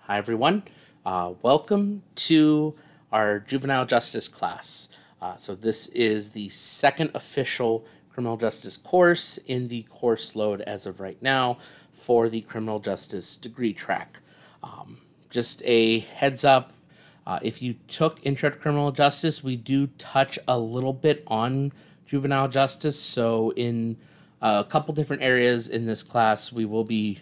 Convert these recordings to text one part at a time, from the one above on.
Hi, everyone. Welcome to our juvenile justice class. So this is the second official criminal justice course in the course load as of right now for the criminal justice degree track. Just a heads up, if you took Intro to Criminal Justice, we do touch a little bit on juvenile justice. So in a couple different areas in this class, we will be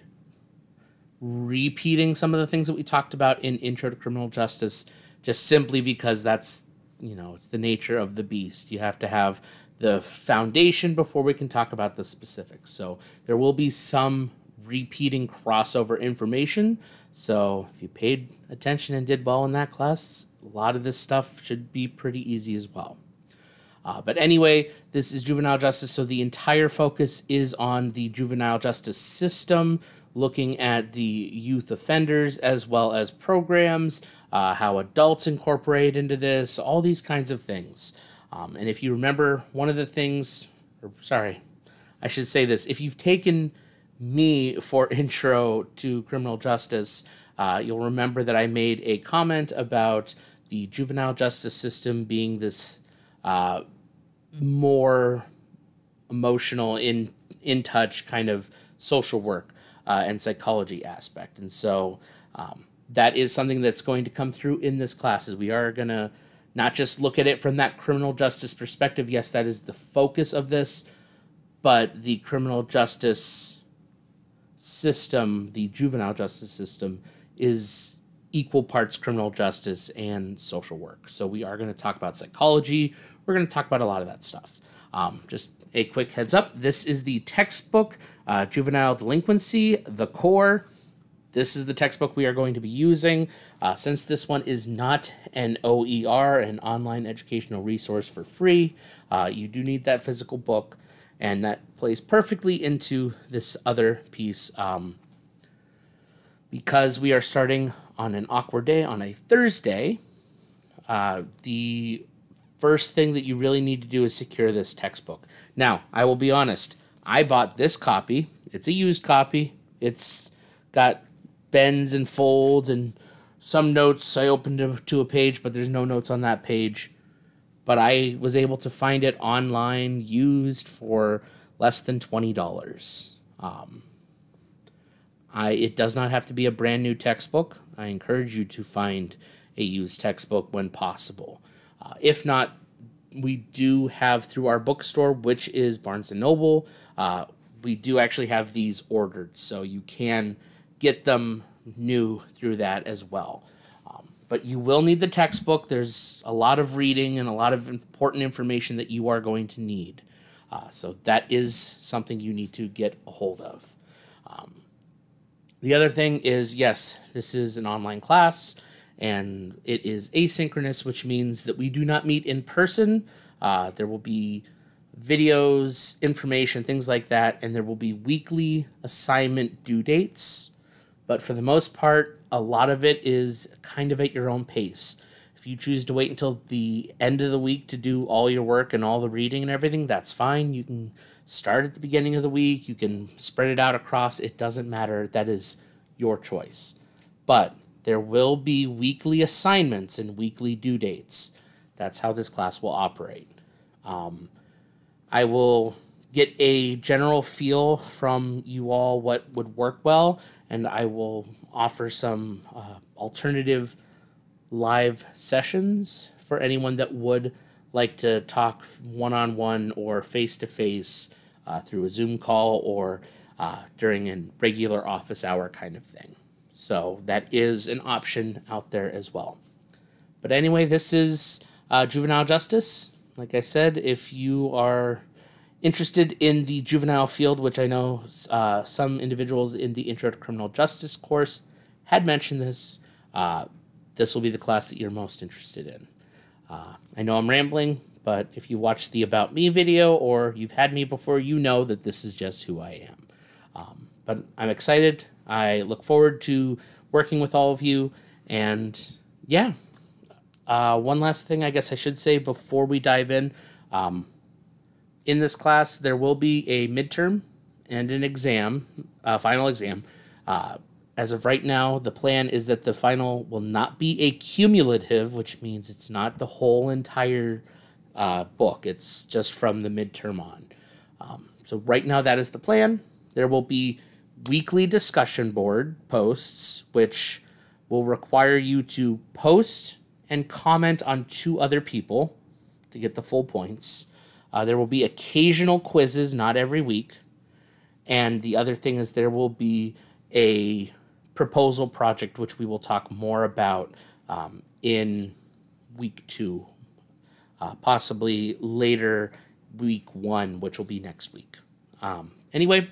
repeating some of the things that we talked about in Intro to Criminal Justice, just simply because that's, it's the nature of the beast. You have to have the foundation before we can talk about the specifics. So there will be some repeating crossover information. So if you paid attention and did well in that class, a lot of this stuff should be pretty easy as well. But anyway, this is juvenile justice, so the entire focus is on the juvenile justice system, looking at the youth offenders as well as programs, how adults incorporate into this, all these kinds of things. And if you remember, one of the things, I should say this, if you've taken me for Intro to Criminal Justice, you'll remember that I made a comment about the juvenile justice system being this more emotional, in touch kind of social work and psychology aspect. And so that is something that's going to come through in this class. Is we are going to not just look at it from that criminal justice perspective. Yes, that is the focus of this, but the criminal justice system, the juvenile justice system, is equal parts criminal justice and social work. So we are going to talk about psychology. We're going to talk about a lot of that stuff. Just a quick heads up. This is the textbook, Juvenile Delinquency, the core. This is the textbook we are going to be using. Since this one is not an OER, an online educational resource for free, you do need that physical book, and that plays perfectly into this other piece. Because we are starting on an awkward day, on a Thursday, the first thing that you really need to do is secure this textbook. Now, I will be honest, I bought this copy. It's a used copy. It's got bends and folds and some notes. I opened to a page, but there's no notes on that page. But I was able to find it online used for less than $20. It does not have to be a brand new textbook. I encourage you to find a used textbook when possible. If not, we do have through our bookstore, which is Barnes & Noble, we do actually have these ordered, so you can get them new through that as well. But you will need the textbook. There's a lot of reading and a lot of important information that you are going to need. So that is something you need to get a hold of. The other thing is, yes, this is an online class, and it is asynchronous, which means that we do not meet in person. There will be videos, information, things like that, and there will be weekly assignment due dates. But for the most part, a lot of it is kind of at your own pace. If you choose to wait until the end of the week to do all your work and all the reading and everything, that's fine. You can start at the beginning of the week. You can spread it out across. It doesn't matter. That is your choice. But there will be weekly assignments and weekly due dates. That's how this class will operate. I will get a general feel from you all what would work well, and I will offer some alternative live sessions for anyone that would like to talk one-on-one or face-to-face through a Zoom call or during a regular office hour kind of thing. So that is an option out there as well. But anyway, this is juvenile justice. Like I said, if you are interested in the juvenile field, which I know some individuals in the Intro to Criminal Justice course had mentioned this, this will be the class that you're most interested in. I know I'm rambling, but if you watch the About Me video or you've had me before, you know that this is just who I am. But I'm excited. I look forward to working with all of you. And yeah, one last thing I guess I should say before we dive in. In this class, there will be a midterm and an exam, a final exam. As of right now, the plan is that the final will not be a cumulative, which means it's not the whole entire book. It's just from the midterm on. So right now, that is the plan. There will be weekly discussion board posts, which will require you to post and comment on 2 other people to get the full points. There will be occasional quizzes, not every week. And the other thing is there will be a proposal project, which we will talk more about in week 2, possibly later week 1, which will be next week. Anyway,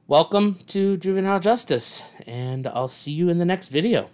welcome to Juvenile Justice, and I'll see you in the next video.